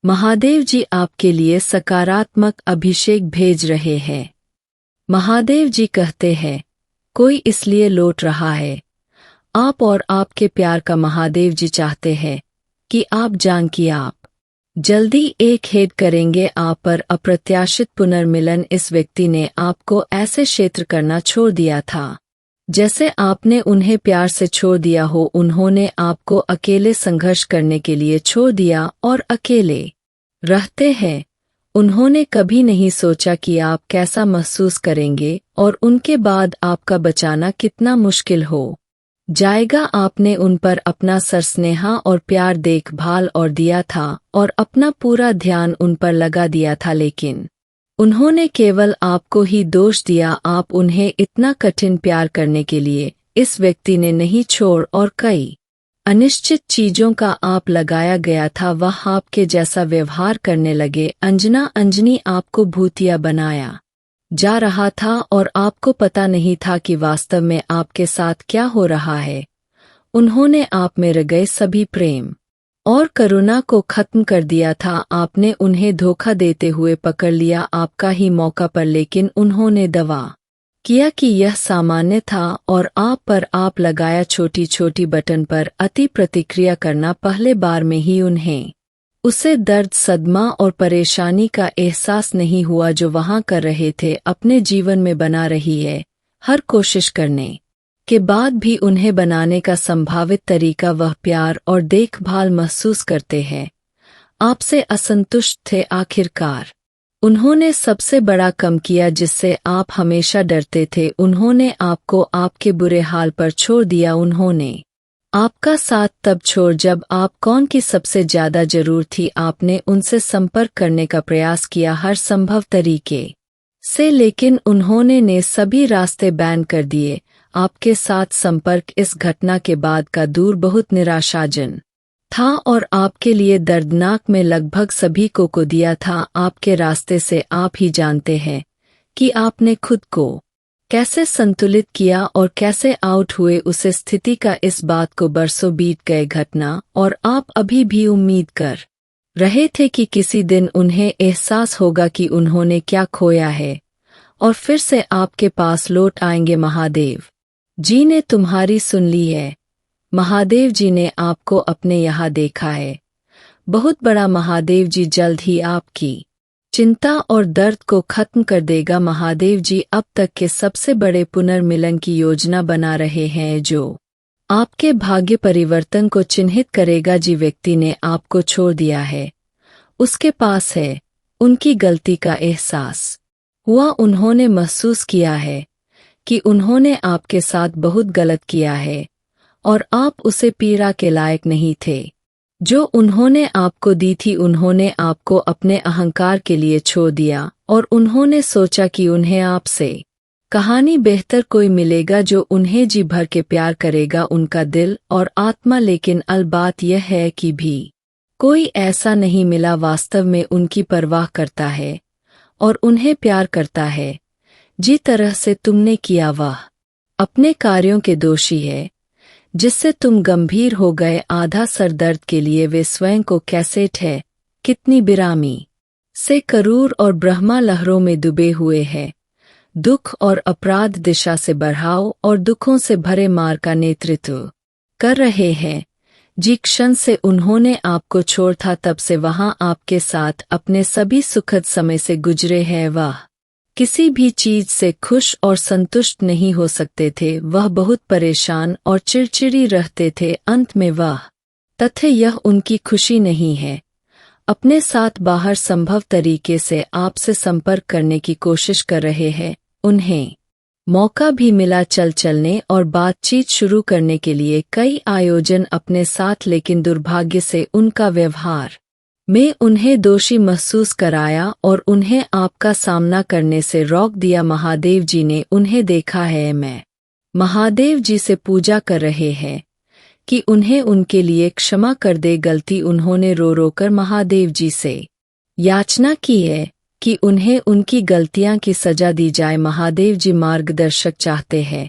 महादेव जी आपके लिए सकारात्मक अभिषेक भेज रहे हैं। महादेव जी कहते हैं, कोई इसलिए लौट रहा है। आप और आपके प्यार का महादेव जी चाहते हैं कि आप जान कि आप जल्दी एक हेड करेंगे। आप पर अप्रत्याशित पुनर्मिलन। इस व्यक्ति ने आपको ऐसे क्षेत्र करना छोड़ दिया था जैसे आपने उन्हें प्यार से छोड़ दिया हो। उन्होंने आपको अकेले संघर्ष करने के लिए छोड़ दिया और अकेले रहते हैं। उन्होंने कभी नहीं सोचा कि आप कैसा महसूस करेंगे और उनके बाद आपका बचाना कितना मुश्किल हो जाएगा। आपने उन पर अपना सरस्नेहा और प्यार देखभाल और दिया था और अपना पूरा ध्यान उन पर लगा दिया था, लेकिन उन्होंने केवल आपको ही दोष दिया। आप उन्हें इतना कठिन प्यार करने के लिए इस व्यक्ति ने नहीं छोड़ और कई अनिश्चित चीजों का आप लगाया गया था। वह आपके जैसा व्यवहार करने लगे। अंजनी आपको भूतिया बनाया जा रहा था और आपको पता नहीं था कि वास्तव में आपके साथ क्या हो रहा है। उन्होंने आप में रह गए सभी प्रेम और करुणा को खत्म कर दिया था। आपने उन्हें धोखा देते हुए पकड़ लिया आपका ही मौका पर, लेकिन उन्होंने दावा किया कि यह सामान्य था और आप पर आप लगाया छोटी छोटी बटन पर अति प्रतिक्रिया करना। पहले बार में ही उन्हें उसे दर्द, सदमा और परेशानी का एहसास नहीं हुआ जो वहां कर रहे थे। अपने जीवन में बना रही है। हर कोशिश करने के बाद भी उन्हें बनाने का संभावित तरीका वह प्यार और देखभाल महसूस करते हैं। आपसे असंतुष्ट थे। आखिरकार उन्होंने सबसे बड़ा कम किया जिससे आप हमेशा डरते थे। उन्होंने आपको आपके बुरे हाल पर छोड़ दिया। उन्होंने आपका साथ तब छोड़ जब आप कौन की सबसे ज्यादा जरूर थी। आपने उनसे संपर्क करने का प्रयास किया हर संभव तरीके से, लेकिन उन्होंने सभी रास्ते बैन कर दिए। आपके साथ संपर्क इस घटना के बाद का दूर बहुत निराशाजन था और आपके लिए दर्दनाक में लगभग सभी को दिया था आपके रास्ते से। आप ही जानते हैं कि आपने खुद को कैसे संतुलित किया और कैसे आउट हुए उस स्थिति का। इस बात को बरसों बीत गए घटना और आप अभी भी उम्मीद कर रहे थे कि किसी दिन उन्हें एहसास होगा कि उन्होंने क्या खोया है और फिर से आपके पास लौट आएंगे। महादेव जी ने तुम्हारी सुन ली है। महादेव जी ने आपको अपने यहाँ देखा है। बहुत बड़ा महादेव जी जल्द ही आपकी चिंता और दर्द को खत्म कर देगा। महादेव जी अब तक के सबसे बड़े पुनर्मिलन की योजना बना रहे हैं जो आपके भाग्य परिवर्तन को चिन्हित करेगा। जी व्यक्ति ने आपको छोड़ दिया है, उसके पास है उनकी गलती का एहसास हुआ। उन्होंने महसूस किया है कि उन्होंने आपके साथ बहुत गलत किया है और आप उसे पीड़ा के लायक नहीं थे जो उन्होंने आपको दी थी। उन्होंने आपको अपने अहंकार के लिए छोड़ दिया और उन्होंने सोचा कि उन्हें आपसे कहानी बेहतर कोई मिलेगा जो उन्हें जी भर के प्यार करेगा, उनका दिल और आत्मा। लेकिन अलबात यह है कि भी कोई ऐसा नहीं मिला वास्तव में उनकी परवाह करता है और उन्हें प्यार करता है जिस तरह से तुमने किया। वह अपने कार्यों के दोषी है जिससे तुम गंभीर हो गए। आधा सरदर्द के लिए वे स्वयं को कैसे है कितनी बिरामी से करूर और ब्रह्मा लहरों में डूबे हुए हैं। दुख और अपराध दिशा से बढ़ाओ और दुखों से भरे मार्ग का नेतृत्व कर रहे हैं। जिस क्षण से उन्होंने आपको छोड़ था तब से वहां आपके साथ अपने सभी सुखद समय से गुजरे हैं। वह किसी भी चीज से खुश और संतुष्ट नहीं हो सकते थे। वह बहुत परेशान और चिड़चिड़ी रहते थे। अंत में वह तथ्य यह उनकी खुशी नहीं है। अपने साथ बाहर संभव तरीके से आपसे संपर्क करने की कोशिश कर रहे हैं। उन्हें मौका भी मिला चलने और बातचीत शुरू करने के लिए कई आयोजन अपने साथ, लेकिन दुर्भाग्य से उनका व्यवहार में उन्हें दोषी महसूस कराया और उन्हें आपका सामना करने से रोक दिया। महादेव जी ने उन्हें देखा है। मैं महादेव जी से पूजा कर रहे हैं कि उन्हें उनके लिए क्षमा कर दे गलती। उन्होंने रो रो कर महादेव जी से याचना की है कि उन्हें उनकी गलतियां की सजा दी जाए। महादेव जी मार्गदर्शक चाहते हैं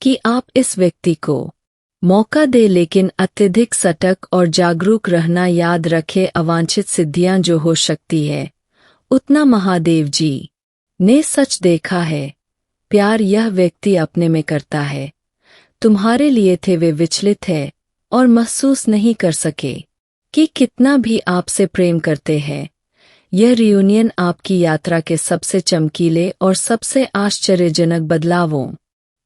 कि आप इस व्यक्ति को मौका दे, लेकिन अत्यधिक सतर्क और जागरूक रहना। याद रखे, अवांछित सिद्धियां जो हो सकती है उतना महादेव जी ने सच देखा है। प्यार यह व्यक्ति अपने में करता है, तुम्हारे लिए थे वे विचलित है और महसूस नहीं कर सके कि कितना भी आपसे प्रेम करते हैं। यह रियूनियन आपकी यात्रा के सबसे चमकीले और सबसे आश्चर्यजनक बदलावों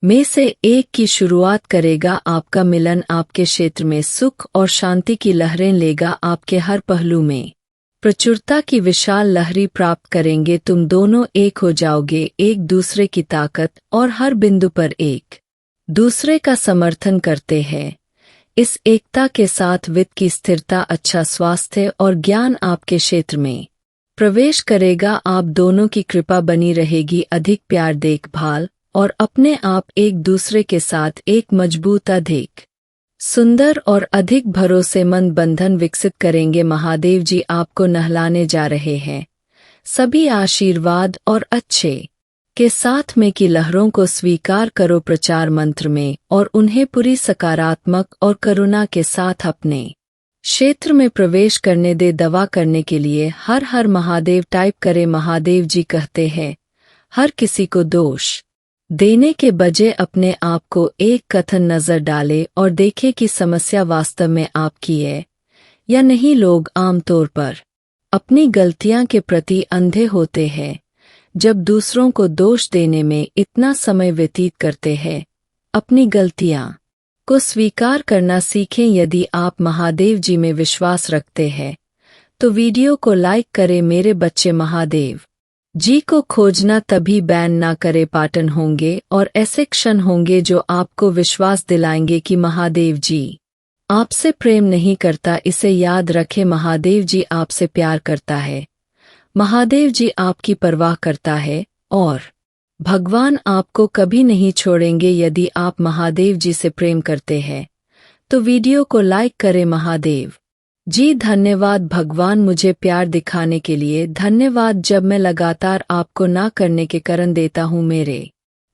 में से एक की शुरुआत करेगा। आपका मिलन आपके क्षेत्र में सुख और शांति की लहरें लेगा, आपके हर पहलू में प्रचुरता की विशाल लहरी प्राप्त करेंगे। तुम दोनों एक हो जाओगे, एक दूसरे की ताकत और हर बिंदु पर एक दूसरे का समर्थन करते हैं। इस एकता के साथ वित्त की स्थिरता, अच्छा स्वास्थ्य और ज्ञान आपके क्षेत्र में प्रवेश करेगा। आप दोनों की कृपा बनी रहेगी, अधिक प्यार, देखभाल और अपने आप एक दूसरे के साथ एक मजबूत, अधिक सुंदर और अधिक भरोसेमंद बंधन विकसित करेंगे। महादेव जी आपको नहलाने जा रहे हैं सभी आशीर्वाद और अच्छे के साथ में की लहरों को स्वीकार करो प्रचार मंत्र में और उन्हें पूरी सकारात्मक और करुणा के साथ अपने क्षेत्र में प्रवेश करने दे। दवा करने के लिए हर हर महादेव टाइप करें। महादेव जी कहते हैं, हर किसी को दोष देने के बजाय अपने आप को एक कथन नजर डाले और देखे कि समस्या वास्तव में आपकी है या नहीं। लोग आमतौर पर अपनी गलतियां के प्रति अंधे होते हैं जब दूसरों को दोष देने में इतना समय व्यतीत करते हैं। अपनी गलतियां को स्वीकार करना सीखें। यदि आप महादेव जी में विश्वास रखते हैं तो वीडियो को लाइक करें। मेरे बच्चे महादेव जी को खोजना तभी बैन ना करे। पाटन होंगे और ऐसे क्षण होंगे जो आपको विश्वास दिलाएंगे कि महादेव जी आपसे प्रेम नहीं करता। इसे याद रखें, महादेव जी आपसे प्यार करता है, महादेव जी आपकी परवाह करता है और भगवान आपको कभी नहीं छोड़ेंगे। यदि आप महादेव जी से प्रेम करते हैं तो वीडियो को लाइक करें। महादेव जी धन्यवाद। भगवान मुझे प्यार दिखाने के लिए धन्यवाद। जब मैं लगातार आपको ना करने के कारण देता हूँ, मेरे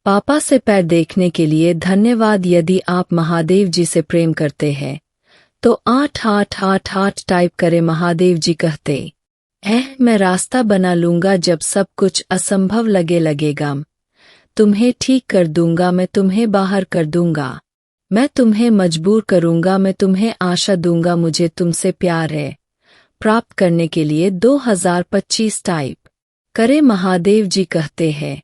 पापा से पैर देखने के लिए धन्यवाद। यदि आप महादेव जी से प्रेम करते हैं तो 88888 टाइप करें। महादेव जी कहते मैं रास्ता बना लूंगा जब सब कुछ असंभव लगेगा। तुम्हें ठीक कर दूंगा, मैं तुम्हें बाहर कर दूंगा, मैं तुम्हें मजबूर करूंगा, मैं तुम्हें आशा दूंगा। मुझे तुमसे प्यार है। प्राप्त करने के लिए 2025 टाइप करें। महादेव जी कहते हैं,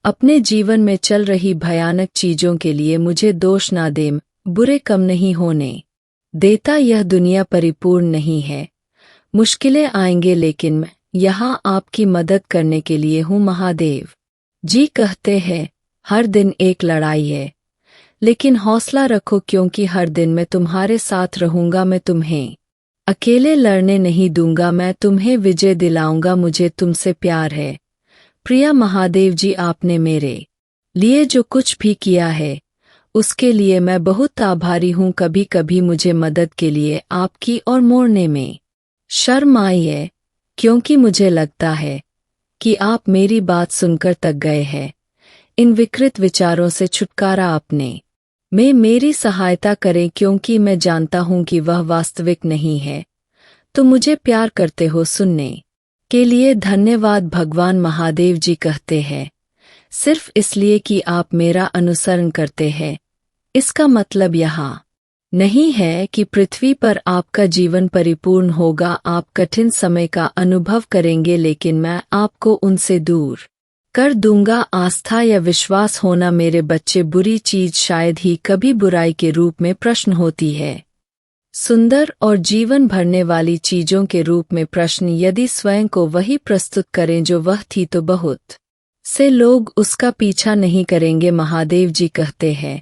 अपने जीवन में चल रही भयानक चीजों के लिए मुझे दोष ना दे, बुरे कम नहीं होने देता। यह दुनिया परिपूर्ण नहीं है, मुश्किलें आएंगे, लेकिन मैं यहाँ आपकी मदद करने के लिए हूँ। महादेव जी कहते हैं, हर दिन एक लड़ाई है, लेकिन हौसला रखो क्योंकि हर दिन मैं तुम्हारे साथ रहूंगा। मैं तुम्हें अकेले लड़ने नहीं दूंगा, मैं तुम्हें विजय दिलाऊंगा। मुझे तुमसे प्यार है। प्रिया महादेव जी, आपने मेरे लिए जो कुछ भी किया है उसके लिए मैं बहुत आभारी हूँ। कभी कभी मुझे मदद के लिए आपकी ओर मोड़ने में शर्म आई है, क्योंकि मुझे लगता है कि आप मेरी बात सुनकर तक गए हैं। इन विकृत विचारों से छुटकारा अपने में मेरी सहायता करें, क्योंकि मैं जानता हूं कि वह वास्तविक नहीं है। तो मुझे प्यार करते हो। सुनने के लिए धन्यवाद। भगवान महादेव जी कहते हैं, सिर्फ इसलिए कि आप मेरा अनुसरण करते हैं, इसका मतलब यहाँ नहीं है कि पृथ्वी पर आपका जीवन परिपूर्ण होगा। आप कठिन समय का अनुभव करेंगे, लेकिन मैं आपको उनसे दूर कर दूंगा। आस्था या विश्वास होना मेरे बच्चे बुरी चीज शायद ही कभी बुराई के रूप में प्रश्न होती है, सुंदर और जीवन भरने वाली चीजों के रूप में प्रश्न। यदि स्वयं को वही प्रस्तुत करें जो वह थी तो बहुत से लोग उसका पीछा नहीं करेंगे। महादेव जी कहते हैं,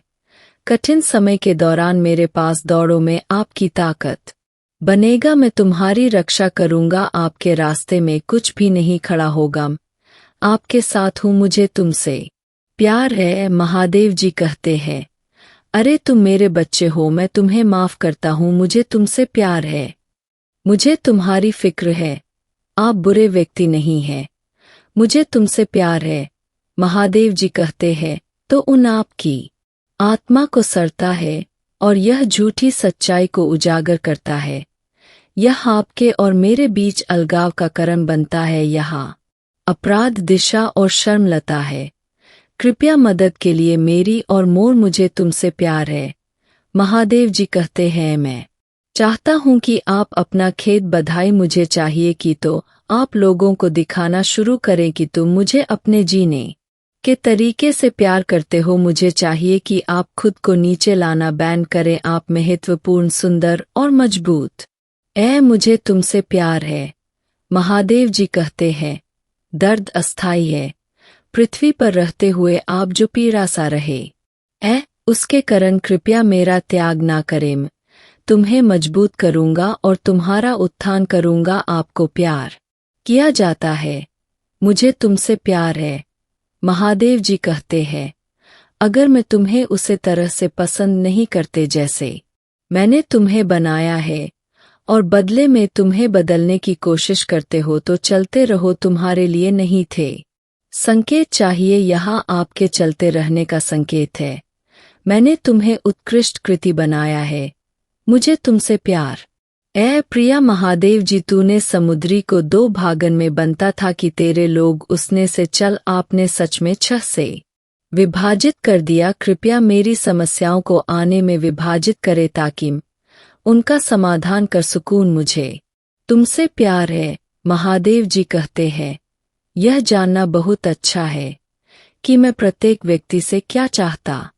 कठिन समय के दौरान मेरे पास दौड़ो, में आपकी ताकत बनेगा। मैं तुम्हारी रक्षा करूंगा, आपके रास्ते में कुछ भी नहीं खड़ा होगा। आपके साथ हूँ, मुझे तुमसे प्यार है। महादेव जी कहते हैं, अरे तुम मेरे बच्चे हो, मैं तुम्हें माफ करता हूँ, मुझे तुमसे प्यार है, मुझे तुम्हारी फिक्र है, आप बुरे व्यक्ति नहीं हैं, मुझे तुमसे प्यार है। महादेव जी कहते हैं, तो उन आपकी आत्मा को सड़ता है और यह झूठी सच्चाई को उजागर करता है। यह आपके और मेरे बीच अलगाव का कारण बनता है। यहाँ अपराध, दिशा और शर्म लता है। कृपया मदद के लिए मेरी और मोर, मुझे तुमसे प्यार है। महादेव जी कहते हैं, मैं चाहता हूं कि आप अपना खेत बधाई मुझे चाहिए कि तो आप लोगों को दिखाना शुरू करें कि तुम मुझे अपने जीने के तरीके से प्यार करते हो। मुझे चाहिए कि आप खुद को नीचे लाना बैन करें। आप महत्वपूर्ण, सुंदर और मजबूत। मुझे तुमसे प्यार है। महादेव जी कहते हैं, दर्द अस्थाई है। पृथ्वी पर रहते हुए आप जो पीड़ा सा रहे, उसके कारण कृपया मेरा त्याग ना करें। तुम्हें मजबूत करूंगा और तुम्हारा उत्थान करूंगा। आपको प्यार किया जाता है। मुझे तुमसे प्यार है। महादेव जी कहते हैं, अगर मैं तुम्हें उसे तरह से पसंद नहीं करते जैसे मैंने तुम्हें बनाया है और बदले में तुम्हें बदलने की कोशिश करते हो तो चलते रहो, तुम्हारे लिए नहीं थे। संकेत चाहिए, यहाँ आपके चलते रहने का संकेत है। मैंने तुम्हें उत्कृष्ट कृति बनाया है। मुझे तुमसे प्यार। प्रिया महादेव जी, तूने समुद्री को 2 भागन में बनता था कि तेरे लोग उसने से चल, आपने सच में 6 से विभाजित कर दिया। कृपया मेरी समस्याओं को आने में विभाजित करे ताकि उनका समाधान कर सुकून। मुझे तुमसे प्यार है। महादेव जी कहते हैं, यह जानना बहुत अच्छा है कि मैं प्रत्येक व्यक्ति से क्या चाहता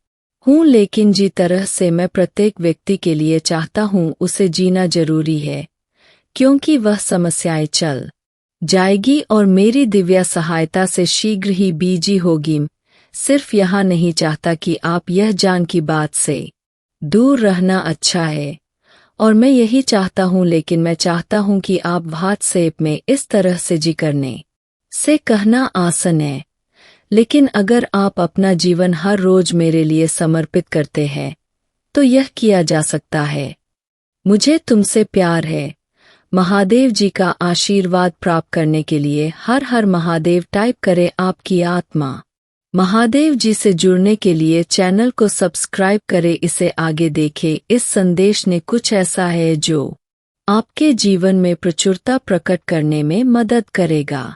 हूँ, लेकिन जी तरह से मैं प्रत्येक व्यक्ति के लिए चाहता हूँ उसे जीना जरूरी है, क्योंकि वह समस्याएं चल जाएगी और मेरी दिव्य सहायता से शीघ्र ही बीजी होगी। सिर्फ यहाँ नहीं चाहता कि आप यह जान की बात से दूर रहना अच्छा है और मैं यही चाहता हूँ, लेकिन मैं चाहता हूँ कि आप व्हाट्सएप में इस तरह से जी करने से कहना आसान है, लेकिन अगर आप अपना जीवन हर रोज मेरे लिए समर्पित करते हैं तो यह किया जा सकता है। मुझे तुमसे प्यार है। महादेव जी का आशीर्वाद प्राप्त करने के लिए हर हर महादेव टाइप करें। आपकी आत्मा महादेव जी से जुड़ने के लिए चैनल को सब्सक्राइब करें, इसे आगे देखें। इस संदेश ने कुछ ऐसा है जो आपके जीवन में प्रचुरता प्रकट करने में मदद करेगा।